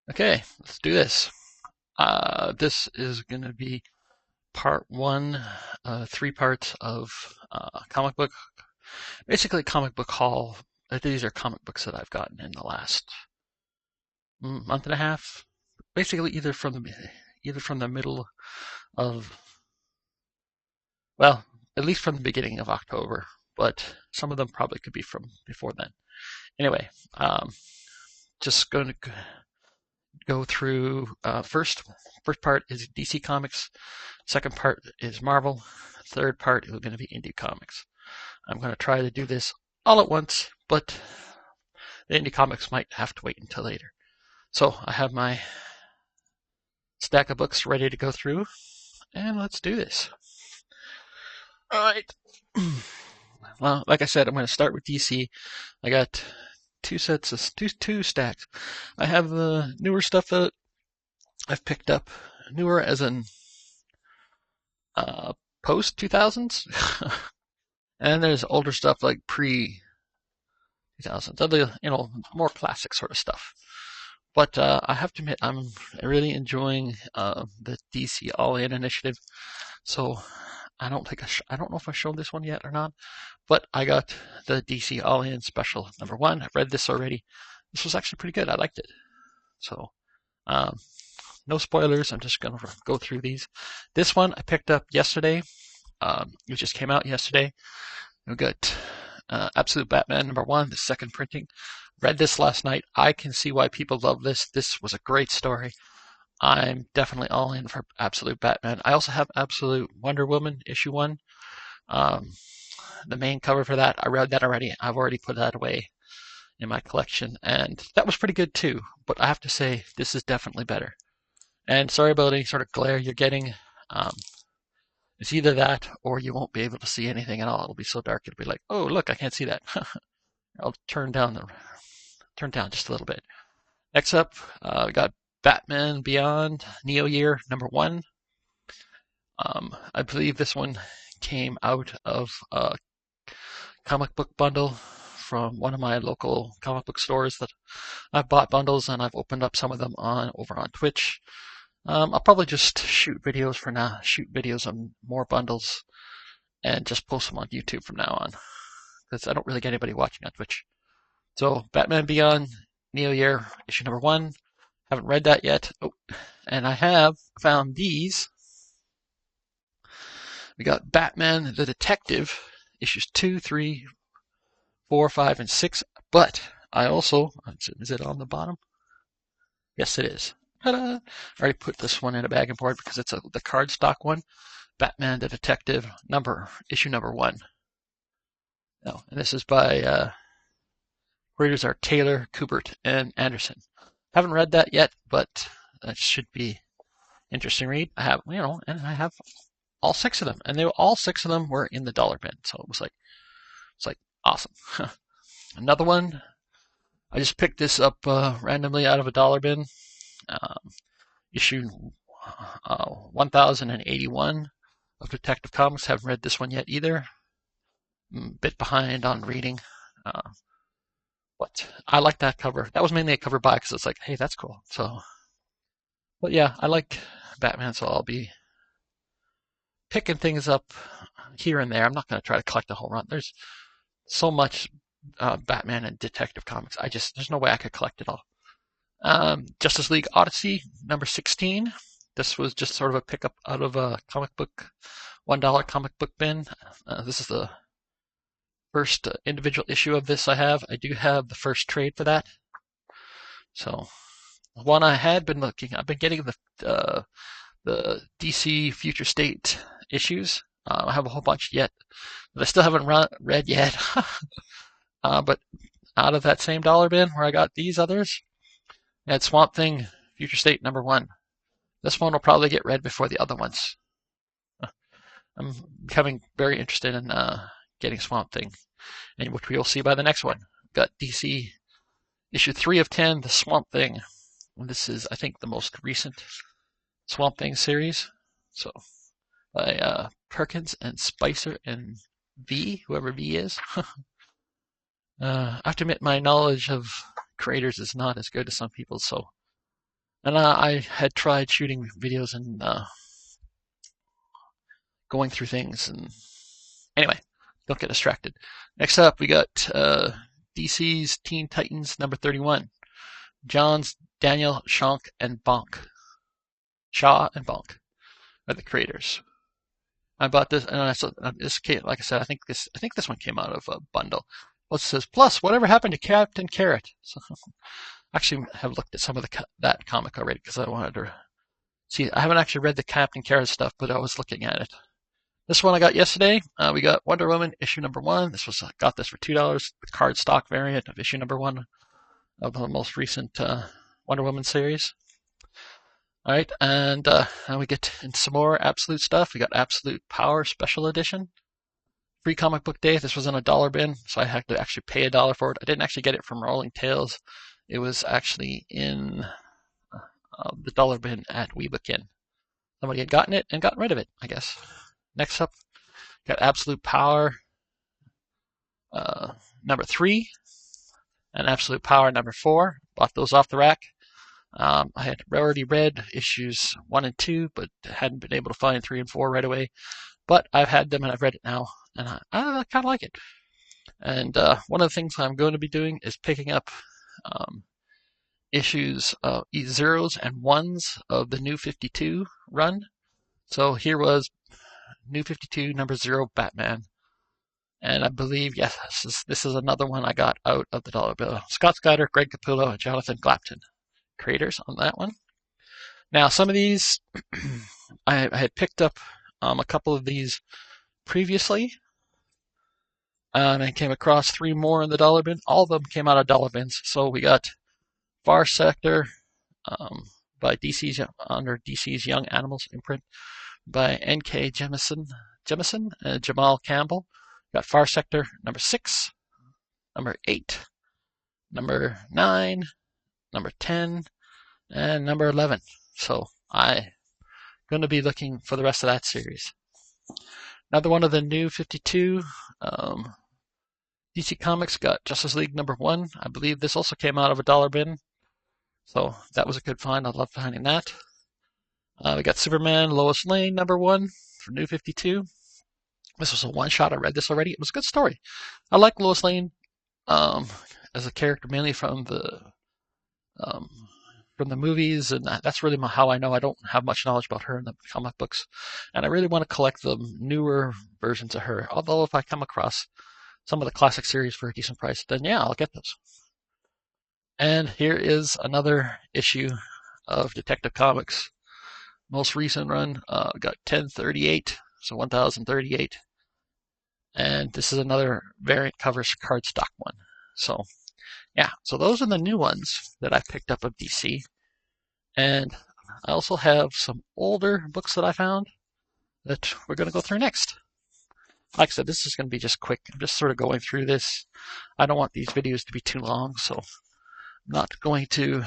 Okay, let's do this. This is going to be part one, 3 parts of comic book, basically comic book haul. These are comic books that I've gotten in the last month and a half, basically either from the middle of, well, at least from the beginning of October, but some of them probably could be from before then. Anyway, just going to go through first part is DC Comics. Second part is Marvel. Third part is going to be Indie Comics. I'm going to try to do this all at once, but the Indie Comics might have to wait until later. So I have my stack of books ready to go through, and let's do this. All right. Well, like I said, I'm going to start with DC. I got two stacks. I have the newer stuff that I've picked up, newer as in post 2000s, and there's older stuff like pre 2000s, other more classic sort of stuff. But I have to admit, I'm really enjoying the DC All In initiative. So I don't know if I showed this one yet or not, but I got the DC All In special #1. I've read this already. This was actually pretty good. I liked it. So um, no spoilers. I'm just gonna go through these. This one I picked up yesterday. It just came out yesterday. We got Absolute Batman #1, the second printing. Read this last night. I can see why people love this. This was a great story. I'm definitely all in for Absolute Batman. I also have Absolute Wonder Woman #1. Um, the main cover for that, I read that already. I've already put that away in my collection, and that was pretty good too. But I have to say, this is definitely better. And sorry about any sort of glare you're getting. Um, it's either that or you won't be able to see anything at all. It'll be so dark, it'll be like, oh, look, I can't see that. I'll turn down just a little bit. Next up, we got Batman Beyond Neo Year #1. I believe this one came out of a comic book bundle from one of my local comic book stores that I've bought bundles and I've opened up some of them over on Twitch. I'll probably just shoot videos for now, shoot videos on more bundles, and just post them on YouTube from now on because I don't really get anybody watching on Twitch. So Batman Beyond Neo Year issue #1. Haven't read that yet. Oh, and I have found these. We got Batman the Detective issues 2, 3, 4, 5, and 6. But I also, is it on the bottom? Yes, it is. Ta-da! I already put this one in a bag and board because it's the cardstock one. Batman the Detective issue #1. No, and this is by creators are Taylor, Kubert, and Anderson. Haven't read that yet, but that should be interesting read. I have, and I have all 6 of them, and all 6 of them were in the dollar bin, so it's like awesome. Another one, I just picked this up randomly out of a dollar bin. Issue 1081 of Detective Comics. Haven't read this one yet either. I'm a bit behind on reading, but I like that cover. That was mainly a cover buy because it's like, hey, that's cool. So, but yeah, I like Batman, so I'll be picking things up here and there. I'm not going to try to collect the whole run. There's so much Batman and Detective Comics. There's no way I could collect it all. Justice League Odyssey #16. This was just sort of a pickup out of a comic book, $1 comic book bin. This is the first individual issue of this I have. I do have the first trade for that. So, one I had been looking. I've been getting the DC Future State issues. I have a whole bunch yet that I still haven't read yet. But out of that same dollar bin where I got these others, I had Swamp Thing Future State #1. This one will probably get read before the other ones. I'm becoming very interested in getting Swamp Thing, and which we will see by the next one. Got DC issue 3 of 10, the Swamp Thing. And this is, I think, the most recent Swamp Thing series. So, by Perkins and Spicer and V, whoever V is. I have to admit, my knowledge of creators is not as good as some people's, so And I had tried shooting videos and going through things. And anyway, don't get distracted. Next up, we got DC's Teen Titans number 31. Johns, Daniel, Shank, and Bonk. Shaw and Bonk are the creators. I bought this, and I saw this came, like I said, I think this one came out of a bundle. Well, it says, plus, whatever happened to Captain Carrot? So, I actually have looked at some of that comic already because I wanted to see. I haven't actually read the Captain Carrot stuff, but I was looking at it. This one I got yesterday. We got Wonder Woman issue number 1. Got this for $2. The card stock variant of issue number 1 of the most recent Wonder Woman series. All right, and now we get into some more Absolute stuff. We got Absolute Power Special Edition. Free comic book day. This was in a dollar bin, so I had to actually pay $1 for it. I didn't actually get it from Rolling Tales. It was actually in the dollar bin at WeBookIn. Somebody had gotten it and gotten rid of it, I guess. Next up, got Absolute Power number 3 and Absolute Power number 4. Bought those off the rack. I had already read issues 1 and 2, but hadn't been able to find 3 and 4 right away. But I've had them and I've read it now, and I kind of like it. And one of the things I'm going to be doing is picking up issues 0s and 1s of the New 52 run. So here was New 52 number 0 Batman. And I believe, yes, this is another one I got out of the dollar bill. Scott Snyder, Greg Capullo, and Jonathan Clapton, creators on that one. Now, some of these, I had picked up a couple of these previously, and I came across 3 more in the dollar bin. All of them came out of dollar bins. So we got Far Sector by DC's under DC's Young Animals imprint by N.K. Jemisin and Jamal Campbell. We got Far Sector number 6, number 8, number 9, number 10, and number 11. So I'm going to be looking for the rest of that series. Another one of the New 52 DC Comics got Justice League number 1. I believe this also came out of a dollar bin. So that was a good find. I love finding that. We got Superman Lois Lane number 1 for New 52. This was a one-shot. I read this already. It was a good story. I like Lois Lane as a character mainly from the movies, and that's really how I know. I don't have much knowledge about her in the comic books, and I really want to collect the newer versions of her. Although if I come across some of the classic series for a decent price, then yeah, I'll get those. And here is another issue of Detective Comics. Most recent run got 1038, so 1038. And this is another variant covers cardstock one. So, yeah, so those are the new ones that I picked up of DC. And I also have some older books that I found that we're going to go through next. Like I said, this is going to be just quick. I'm just sort of going through this. I don't want these videos to be too long, so I'm not going to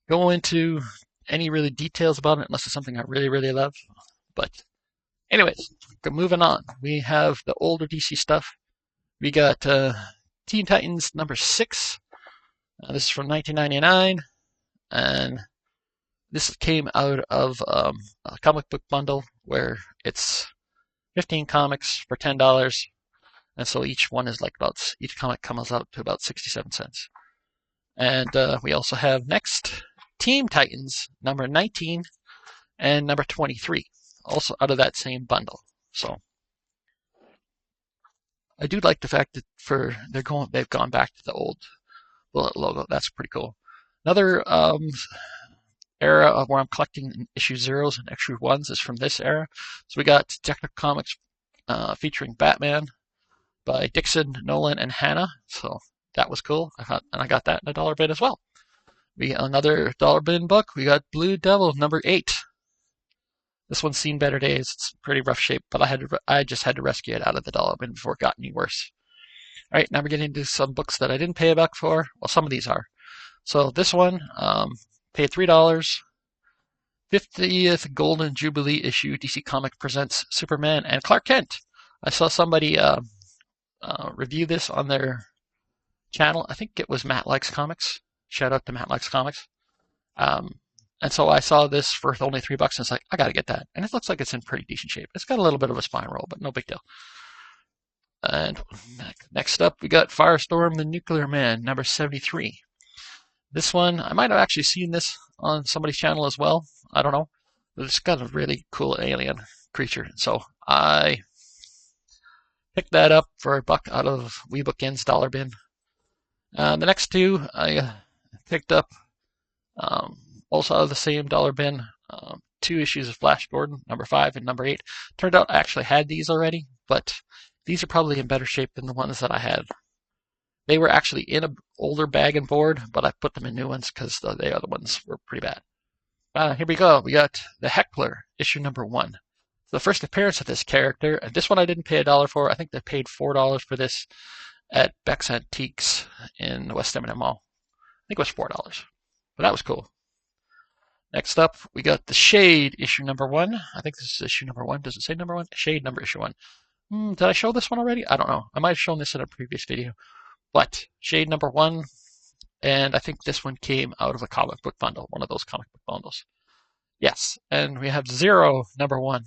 go into any really details about it unless it's something I really, really love. But anyways, moving on. We have the older DC stuff. We got Teen Titans number 6. This is from 1999. And this came out of a comic book bundle where it's 15 comics for $10. And so each one is each comic comes out to about 67 cents. And we also have next Teen Titans number 19 and number 23, also out of that same bundle. So I do like the fact that they've gone back to the old bullet logo. That's pretty cool. Another era of where I'm collecting issue 0s and issue 1s is from this era. So we got Detective Comics featuring Batman by Dixon, Nolan, and Hanna. So that was cool. I got that in a dollar bin as well. Another dollar bin book. We got Blue Devil number 8. This one's seen better days. It's pretty rough shape, but I just had to rescue it out of the dollar bin before it got any worse. All right, now we're getting into some books that I didn't pay a buck for. Well, some of these are. So this one, paid $3. 50th Golden Jubilee issue. DC Comics presents Superman and Clark Kent. I saw somebody review this on their channel. I think it was Matt Likes Comics. Shout out to Matt Likes Comics. And so I saw this for only $3, and it's like, I gotta get that. And it looks like it's in pretty decent shape. It's got a little bit of a spine roll, but no big deal. And next up, we got Firestorm the Nuclear Man, number 73. This one, I might have actually seen this on somebody's channel as well. I don't know. But it's got a really cool alien creature. So I picked that up for $1 out of WeBookIn's dollar bin. The next two I picked up also out of the same dollar bin. 2 issues of Flash Gordon, number 5 and number 8. Turned out I actually had these already, but these are probably in better shape than the ones that I had. They were actually in an older bag and board, but I put them in new ones because the other ones were pretty bad. Here we go. We got the Heckler, issue number 1. So the first appearance of this character, and this one I didn't pay $1 for. I think they paid $4 for this at Beck's Antiques in the West Edmonton Mall. I think it was $4, but that was cool. Next up, we got the Shade, issue number 1. I think this is issue number 1. Does it say number 1? Shade number issue 1. Did I show this one already? I don't know. I might have shown this in a previous video. But Shade number 1, and I think this one came out of a comic book bundle, one of those comic book bundles. Yes, and we have Zero number 1.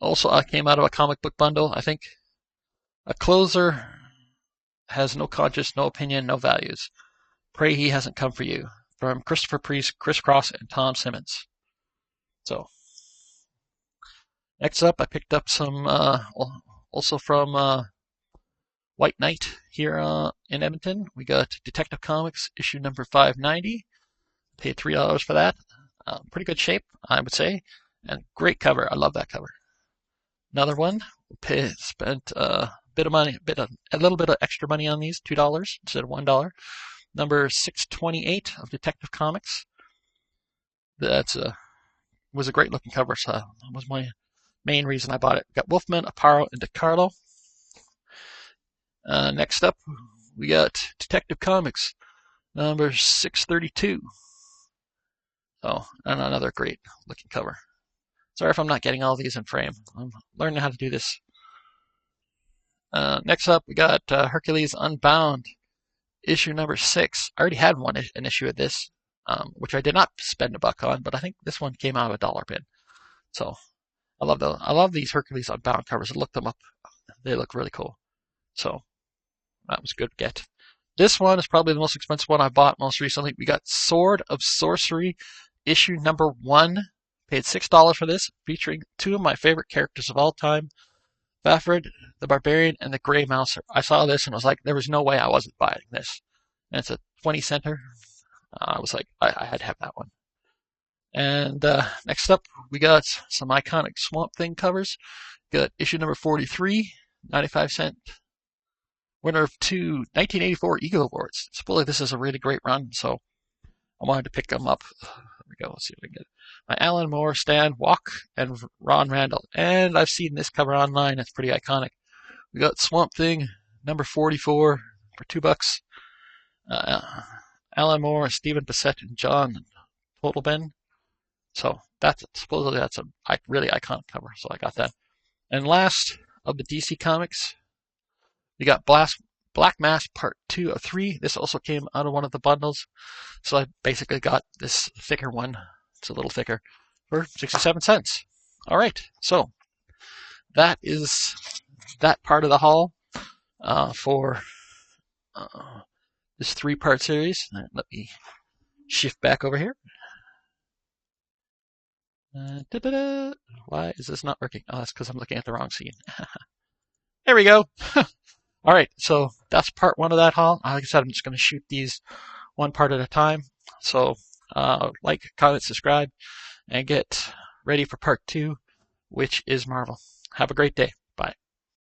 Also, came out of a comic book bundle, I think. A closer has no conscience, no opinion, no values. Pray he hasn't come for you. From Christopher Priest, Chris Cross, and Tom Simmons. So, next up, I picked up some, also from White Knight here in Edmonton. We got Detective Comics, issue number 590. Paid $3 for that. Pretty good shape, I would say. And great cover. I love that cover. Another one. Spent a little bit of extra money on these, $2 instead of $1. Number 628 of Detective Comics. That was a great looking cover, so that was my main reason I bought it. Got Wolfman, Aparo, and DeCarlo. Next up, we got Detective Comics, number 632. Oh, and another great looking cover. Sorry if I'm not getting all these in frame. I'm learning how to do this. Next up, we got Hercules Unbound, issue number 6. I already had an issue of this, which I did not spend $1 on, but I think this one came out of a dollar bin. So I love these Hercules Unbound covers. I looked them up. They look really cool. So that was a good get. This one is probably the most expensive one I bought most recently. We got Sword of Sorcery, issue number 1. Paid $6 for this, featuring 2 of my favorite characters of all time, Bafford, the Barbarian, and the Grey Mouser. I saw this and was like, there was no way I wasn't buying this. And it's a 20 center. I was like, I had to have that one. And next up, we got some iconic Swamp Thing covers. Got issue number 43, 95-cent. Winner of 2 1984 Eagle Awards. Supposedly this is a really great run, so I wanted to pick them up. There we go. Let's see if we can get it. My Alan Moore, Stan Walk, and Ron Randall. And I've seen this cover online. It's pretty iconic. We got Swamp Thing, number 44, for $2. Alan Moore, Stephen Bissett, and John Totalben. So supposedly that's a really iconic cover. So I got that. And last of the DC Comics, we got Black Mask Part 2 of 3. This also came out of one of the bundles. So I basically got this thicker one. It's a little thicker for 67 cents. All right. So that is that part of the haul for this 3-part series. Let me shift back over here. Why is this not working? Oh, that's because I'm looking at the wrong scene. There we go. All right, so that's part 1 of that haul. Like I said, I'm just going to shoot these one part at a time. So like, comment, subscribe, and get ready for part 2, which is Marvel. Have a great day.